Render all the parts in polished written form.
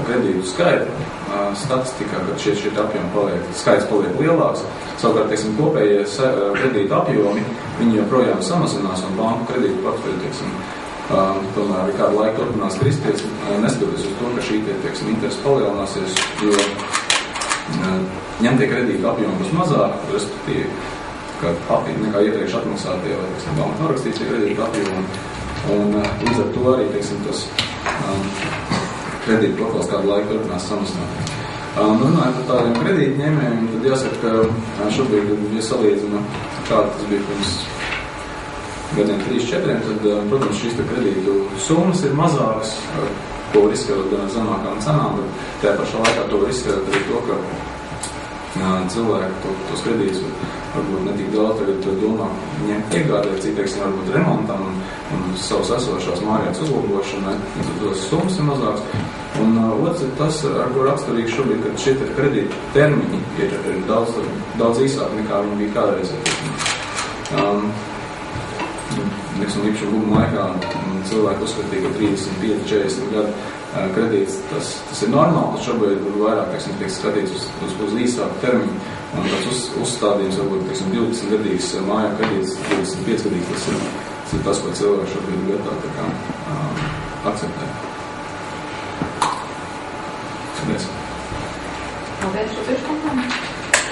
kredītu skaita statistikā, kad šie apjomi skaits paliek lielāks. Savukārt, teiksim, kopējie kredītu apjomi, viņi joprojām samazinās un banku kredītu portfeļi, teiksim, tomēr arī kādu laiku turpinās kristies, neskatoties uz to, ka šī, teiksim, interesi palielināsies, jo ņemtie kredītu apjomi būs mazāk, respektīvi, nekā iepriekš atmaksātie vai, teiksim, banku norakstītie kredītu apjomi. Un līdz ar to arī, teiksim, tas kredītu portfels kādu laiku turpinās samazināt. Runājot par tādiem kredītņēmējiem, tad jāsaka, ka šobrīd, ja salīdzina, kā tas bija pirms gadiem 3-4, tad, protams, šīs kredītu summas ir mazākas, ko var izskatīt gan ar zemākām cenām, bet tajā pašā laikā to var izskatīt arī to, ka cilvēki tos kredītus varbūt ne tik daudz tagad domā ņemt iegādē, cik, teiksim, varbūt remontam un savas esošās mājās uzlabošanai, tad tos summas ir mazāks. Un otrs ir tas, ar ko raksturīgi šobrīd, kad šie kredītu termiņi ir daudz īsāki nekā viņi bija kādreiz. Īpaši guduma laikā cilvēki uzskatīja, ka 35-40 gadu kredīts, tas ir normāli, tas šobrīd vairāk, teiksim, tiek skatīts uz īsāku termiņu, un tāds uzstādījums, varbūt, teiksim, 20-gadīgs mājā kredīts, 25-gadīgs, tas ir tas, ko cilvēki šobrīd ir gatā akceptēt. Paldies. Paldies, šo priekškompām.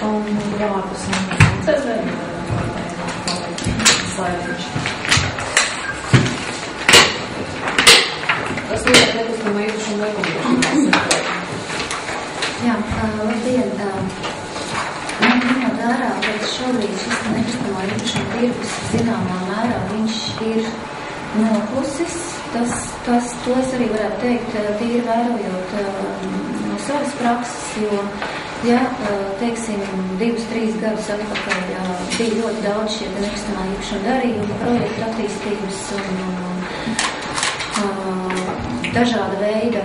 Un jāmārpus slaidiņš. Tas ir nekustamā īpašuma likumdošanas. Jā, labdien. Ņemot vērā, ka šobrīd šis nekustamā īpašuma tirgus zināmā mērā viņš ir noklusis. To es arī varētu teikt, tīri vērojot no savas prakses, jo, ja, teiksim, 2-3 gadus atpakaļ bija ļoti daudz šie nekustamā īpašuma darījumi, projektu attīstības un dažāda veida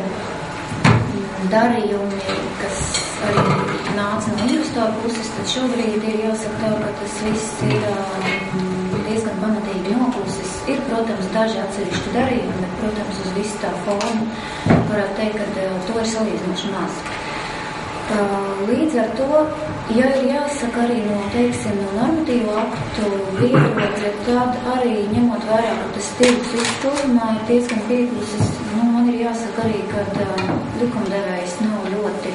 darījumi, kas arī nāca no investoru puses, tad šobrīd ir jāsaka tā, ka tas viss ir diezgan pamatīgi noklusis. Ir, protams, daži atsevišķi darījumi, bet, protams, uz visu tā formu varētu teikt, ka to ir salīdzinoši maz. Līdz ar to, ja ir jāsaka arī no, teiksim, no normatīvu aktu viedokļa, tad arī ņemot vērā, ka tas tirgus izpilnumā ir diezgan pieklusis, man ir jāsaka arī, ka likumdevējs nav ļoti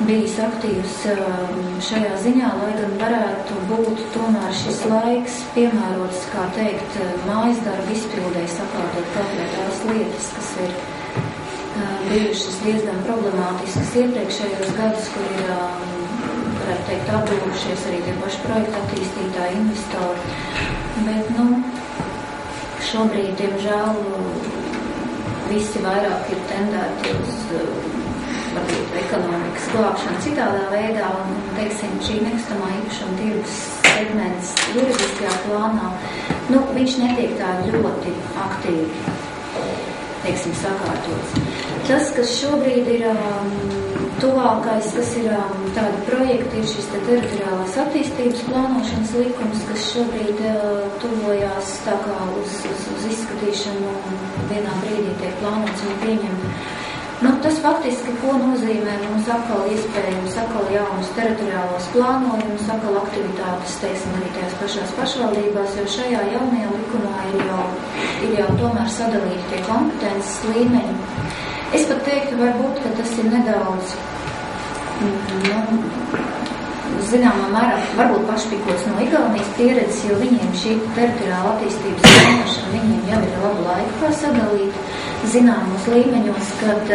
bijis aktīvs šajā ziņā, lai gan varētu būt tomēr šis laiks piemērots, kā teikt, mājas darba izpildēji sakārtot kaut vai tās lietas, kas ir bijušas diezgan problemātiskas iepriekšējos gadus, kur ir, varētu teikt, atbildušies arī tie paši projekta attīstītāji, investori. Bet, šobrīd, diemžēl, visi vairāk ir tendēti uz varbūt ekonomikas glābšanu citādā veidā, un, teiksim, šī nekustamā īpašuma tirgus segments juridiskajā plānā, viņš netiek tā ļoti aktīvi, teiksim, sakārtots. Tas, kas šobrīd ir tuvākais, kas ir tādi projekti, ir šis teritoriālās attīstības plānošanas likums, kas šobrīd tuvojās tā kā uz izskatīšanu vienā brīdī tiek plānots un pieņemt. Tas faktiski, ko nozīmē mums atkal iespējams, atkal jaunas teritoriālos plānojumus, atkal aktivitātes, teiksim, arī tajās pašās pašvaldībās, jo šajā jaunajā likumā ir jau tomēr sadalīti tie kompetences līmeņi. Es pat teiktu, varbūt, ka tas ir nedaudz, zināmā mērā, varbūt pašpikots no Igaunijas pieredzes, jo viņiem šī teritoriāla attīstības plānošana, viņiem jau ir labu laiku kā sadalīt zināmos līmeņos, kad,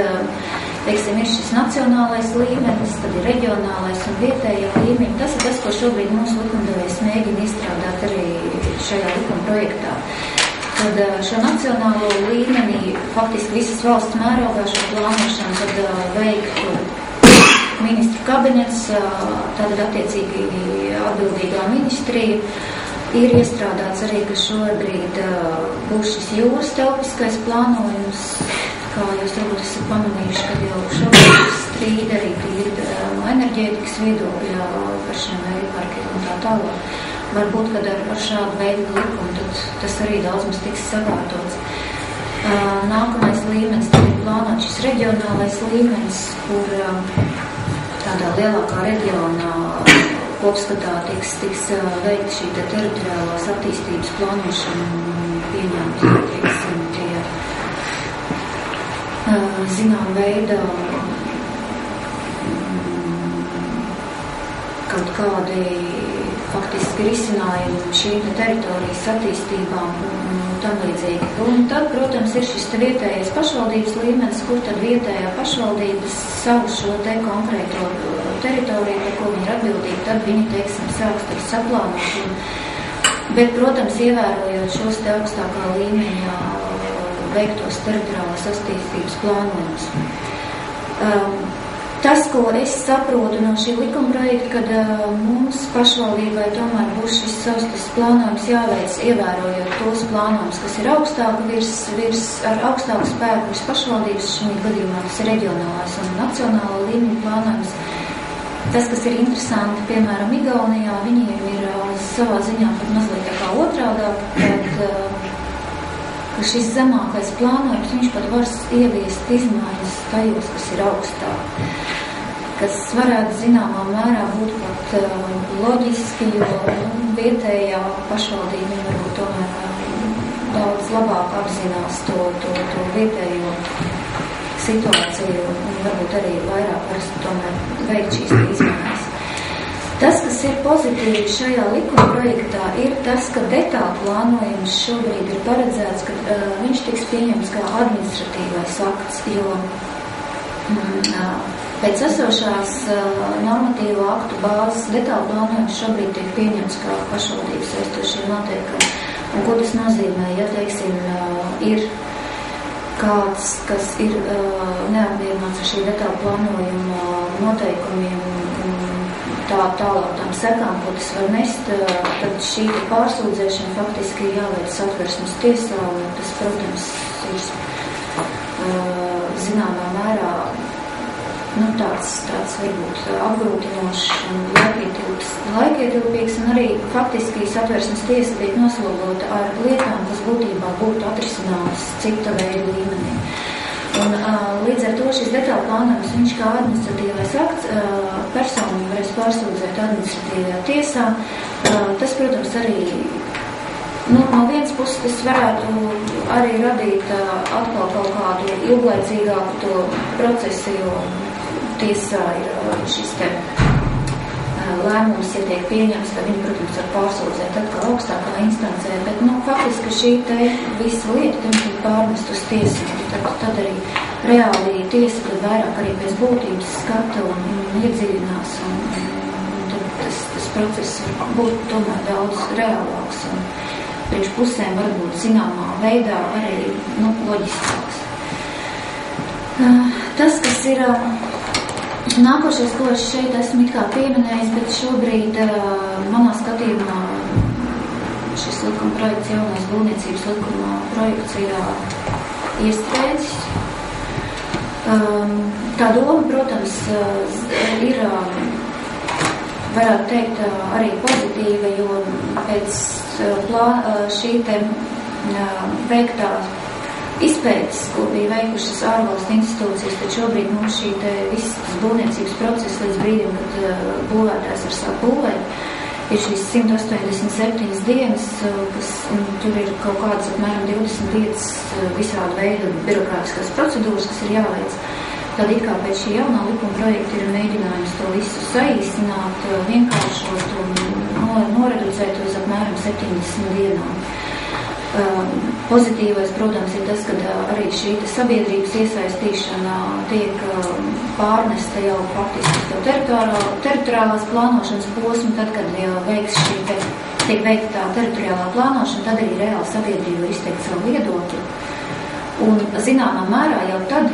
teiksim, ir šis nacionālais līmenis, tad ir reģionālais un vietējā līmeņi. Tas ir tas, ko šobrīd mūsu likumdevējs mēģina izstrādāt arī šajā likuma projektā. Tad šo nacionālo līmenī faktiski visas valsts mērogā šo plānošanu tad veiktu ministru kabinets, tātad attiecīgi atbildīgā ministrija. Ir iestrādāts arī, ka šobrīd būs šis jūras telpiskais plānojums, kā jūs varbūt esat pamanījuši, kad jau šobrīd strīd arī ir no enerģētikas viedokļa par šiem vēju parkiem un tā tālāk. Varbūt, kad ar šādu veidu likumu, tad tas arī daudz mums tiks sakārtots. Nākamais līmenis tad ir plānot šis reģionālais līmenis, kur tādā lielākā reģionā kopskatā tiks veikta šī teritoriālās attīstības plānošana pieņemt, teiksim, tie zinām veidā kaut kādi faktiski risinājumi šīm teritorijas attīstībām un tam līdzīgi. Un tad, protams, ir šis vietējais pašvaldības līmenis, kur tad vietējā pašvaldības savu šo te konkrēto teritoriju, par ko viņi ir atbildīgi, tad viņi, teiksim, sāks saplānot. Bet, protams, ievērojot šos te augstākā līmeņa veiktos teritoriālās attīstības plānojumus. Tas, ko es saprotu no šī likuma projekta, kad mums pašvaldībai tomēr būs šis savs plānojums jāveic, ievērojot tos plānojumus, kas ir augstāk ar augstāku spēku virs pašvaldības, šī gadījumā tas ir reģionālais un nacionāla līmeņa plānojums. Tas, kas ir interesanti, piemēram, Igaunijā, viņiem ir savā ziņā pat mazliet tā kā otrādāk, bet ka šis zemākais plānojums, viņš pat var ieviest izmaiņas tajos, kas ir augstāk, kas varētu zināmā mērā būt pat loģiski, jo vietējā pašvaldība varbūt tomēr daudz labāk apzinās to vietējo situāciju un varbūt arī vairāk varas tomēr veikt šīs izmaiņas. Tas, kas ir pozitīvi šajā likuma projektā, ir tas, ka detālu plānojums šobrīd ir paredzēts, ka viņš tiks pieņemts kā administratīvais akts, jo pēc esošās normatīvo aktu bāzes detālu plānojums šobrīd tiek pieņemts kā pašvaldības saistošie noteikumi. Un ko tas nozīmē, ja, teiksim, ir kāds, kas ir neapmierināts ar šī detālu plānojuma noteikumiem un tālāk tām sekām, ko tas var nest, tad šī pārsūdzēšana faktiski ir jāveic Satversmes tiesā, un tas, protams, ir zināmā mērā tāds varbūt apgrūtinošs un laikietilpīgs, un arī faktiski Satversmes tiesa tiek noslogota ar lietām, kas būtībā būtu atrisinātas cita veida līmenī. Un, līdz ar to šis detālu plānojums, viņš kā administratīvais akts, personu varēs pārsūdzēt administratīvajā tiesā. Tas, protams, arī no vienas puses tas varētu arī radīt atkal kaut kādu ilglaicīgāku to procesu, jo tiesā ir šis te lēmums, ja tiek pieņems, tad viņi, protams, var pārsūdzēt atkal augstākā instancē, bet, faktiski šī te visa lieta, tad tiek pārmest uz tiesu, tad arī reāli tiesa tad vairāk arī pēc būtības skata un iedziļinās, un tad tas process būtu tomēr daudz reālāks un priekš pusēm varbūt zināmā veidā arī, loģiskāks. Tas, kas ir nākošais, ko es šeit esmu it kā pieminējis, bet šobrīd manā skatījumā šis likuma projekts, jaunais būvniecības likuma projekts ir iestrēdzis. Tā doma, protams, ir, varētu teikt, arī pozitīva, jo pēc šī te veiktā izpētes, ko bija veikušas ārvalstu institūcijas, tad šobrīd mums šī te viss būvniecības process līdz brīdim, kad būvētājs var sākt būvēt, ir šīs 187 dienas, kas tur ir kaut kādas apmēram 25 visādi veidi birokrātiskās procedūras, kas ir jāveic. Tad it kā pēc šī jaunā likuma projekta ir mēģinājums to visu saīsināt, vienkāršot un noreducēt uz apmēram 70 dienām. Pozitīvais, protams, ir tas, ka arī šī sabiedrības iesaistīšana tiek pārnesta jau faktiski to teritoriālās plānošanas posmu, tad, kad jau tiek veikta teritoriālā plānošana, tad arī reāli sabiedrība var izteikt savu viedokli. Un zināmā mērā jau tad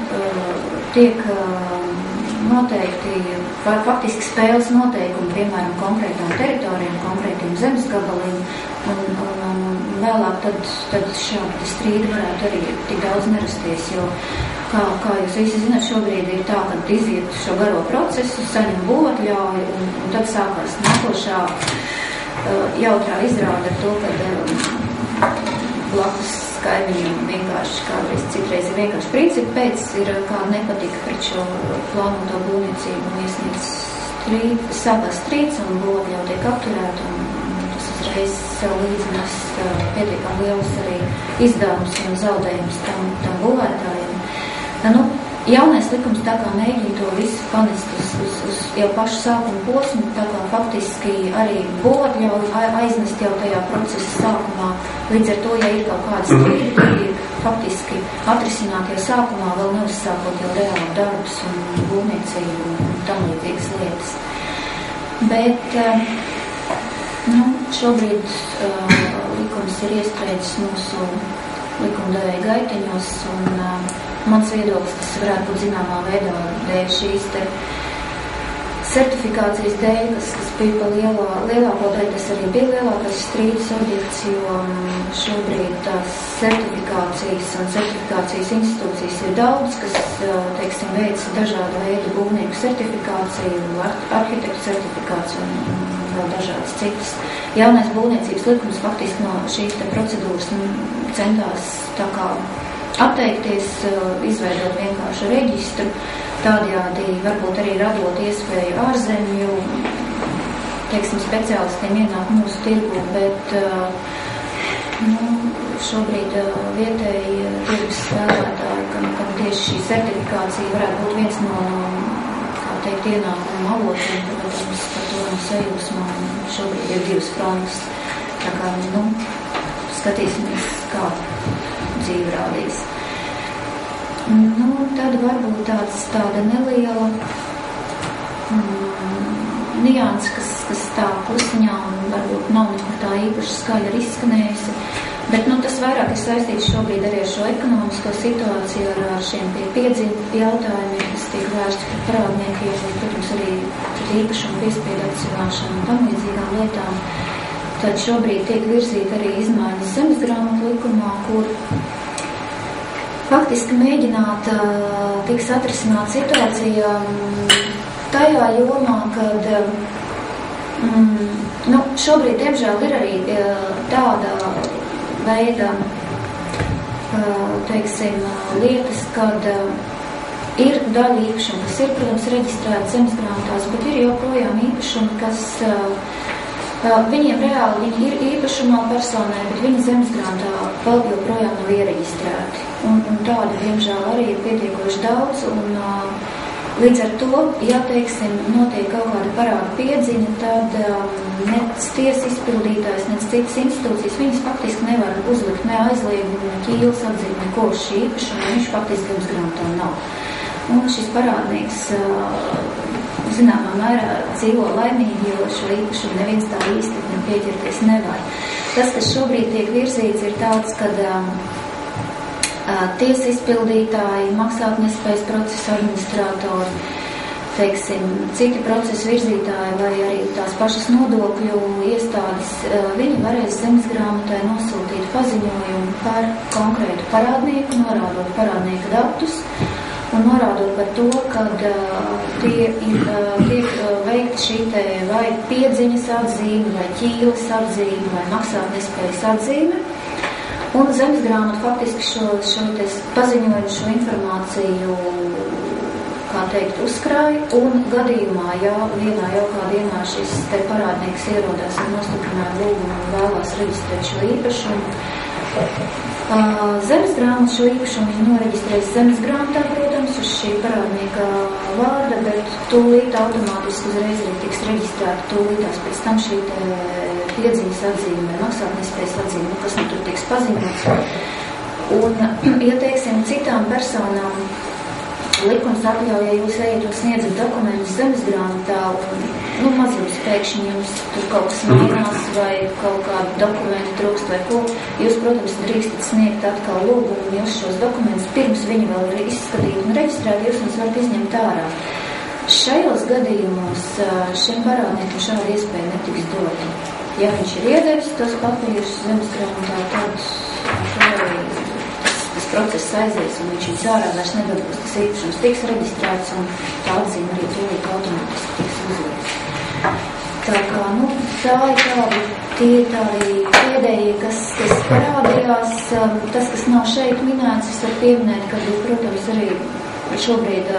tiek noteikti faktiski spēles noteikumi, piemēram, konkrētām teritorijām, konkrētiem zemes gabaliem, un vēlāk tad šādi strīdi varētu arī tik daudz nerasties, jo, kā jūs visi zināt, šobrīd ir tā, kad iziet šo garo procesu, saņem būvatļauju, un tad sākās nākošā jautrā izrāda ar to, kad blakus kaimiņiem vienkārši kādreiz citreiz ir vienkārši principi pēc ir kāda nepatika pret šo plānoto būvniecību un iesniedz sākās strīds un būvotļauj tiek apturēta un tas uzreiz sev līdzinās pietiekami liels arī izdevums un zaudējums tam būvētājiem. Nu, jaunais likums tā kā mēģina to visu panest uz jau pašu sākuma posmu, tā kā faktiski arī būvotļauj aiznest jau tajā procesa sākumā. Līdz ar to, ja ir kaut kāda strīdi, tad ir faktiski atrisināt jau sākumā, vēl neuzsākot jau reāli darbus un būvniecību un tam līdzīgas lietas. Bet, šobrīd likums ir iestrēdzis mūsu likumdevēja gaiteņos un mans viedoklis, tas varētu būt zināmā veidā dēļ šīs te certifikācijas dēļ, kas bija pa lielāko daļu, tas arī bija lielākais strīdus objekts, jo šobrīd tās certifikācijas un certifikācijas institūcijas ir daudz, kas, teiksim, veic dažādu veidu būvnieku certifikāciju, arhitektu certifikāciju un vēl dažādas citas. Jaunais būvniecības likums faktiski no šīs te procedūras centās tā kā atteikties, izveidot vienkāršu reģistru, tādējādi varbūt arī radot iespēju ārzemju, teiksim, speciālistiem ienāk mūsu tirgu, bet šobrīd vietēji tirgus spēlētāji, kam tieši šī certifikācija varētu būt viens no kā teikt, ienākumu avotiem, protams, par to no sajūsmā šobrīd ir divas frontes. Tā kā, skatīsimies, kā dzīve rādīs. Tad varbūt tāda neliela nianse, kas tā klusiņā un varbūt nav nekur tā īpaši skaļi arī izskanējusi, bet tas vairāk ir saistīts šobrīd arī ar šo ekonomisko situāciju, ar šiem piedzīvu jautājumiem, kas tiek vērsti par parādniekiem, un, protams, arī pret īpašumu piespiedu akcionāšanu un tam līdzīgām lietām. Tad šobrīd tiek virzīta arī izmaiņas zemesgrāmatu likumā, kur faktiski mēģināt tiks atrisināt situācija tajā jomā, kad šobrīd, diemžēl, ir arī tāda veida, teiksim, lietas, kad ir daļa īpašuma, kas ir, protams, reģistrēta zemesgrāmatās, bet ir joprojām īpašumi, kas viņiem reāli viņi ir īpašumā personai, bet viņi zemesgrāmatā vēl joprojām nav iereģistrēti. Un tādu, diemžēl, arī ir pietiekoši daudz. Un, līdz ar to, ja, teiksim, notiek kaut kāda parāda piedziņa, tad nec tiesas izpildītājs, nec citas institūcijas, viņas faktiski nevar uzlikt ne aizliegumu, ne ķīles atzīt, neko uz šī īpašuma, viņš faktiski zemesgrāmatā nav. Un šis parādnieks zināmā mērā dzīvo laimīgi, jo šo īpašumu neviens tā īsti pieķerties nevar. Tas, kas šobrīd tiek virzīts, ir tāds, kad tiesa izpildītāji, maksātnespējas procesa administratori, teiksim, citi procesa virzītāji vai arī tās pašas nodokļu iestādes, viņi varēs zemesgrāmatai nosūtīt paziņojumu par konkrētu parādnieku, norādot parādnieka datus, un norādot par to, kad tiek veikta šī te vai piedziņas atzīme, vai ķīles atzīme, vai maksātnespējas atzīme. Un zemesgrāmata faktiski šo te paziņojumu, šo informāciju, kā teikt, uzkrāja, un gadījumā, ja vienā jaukā dienā šis te parādnieks ierodās ar nostiprinājumu lūgumu un vēlās reģistrēt šo īpašumu, zemesgrāmata šo īpašumu noreģistrēs zemesgrāmatā, protams, uz šī parādnieka vārda, bet tūlīt automātiski uzreiz arī tiks reģistrēta tūlītās pēc tam šī piedziņas atzīme vai maksātnespējas atzīme, kas tur tiks paziņots. Un, ja teiksim, citām personām likums atļauj, ja jūs ejat un sniedzat dokumentus zemesgrāmatā un mazums pēkšņi jums tur kaut kas mainās vai kaut kādu dokumentu trūkst vai ko, jūs, protams, drīkstat sniegt atkal lūgumu un jūs šos dokumentus pirms viņi vēl ir izskatīti un reģistrēti, jūs mums varat izņemt ārā. Šajos gadījumos šim parādniekam šāda iespēja netiks dota. Ja viņš ir iedevis tos papīrus zemesgrāmatā, tad arī tas process aizies un viņš viņus ārā vairs nedabūs, tas īpašums tiks reģistrēts un tā atzīme arī tūlīt automātiski tiks uzlikta. Tā kā, tā ir tāda Tie ir tādi pēdējie, kas parādījās. Tas, kas nav šeit minēts, es varu pieminēt, ka, protams, arī šobrīd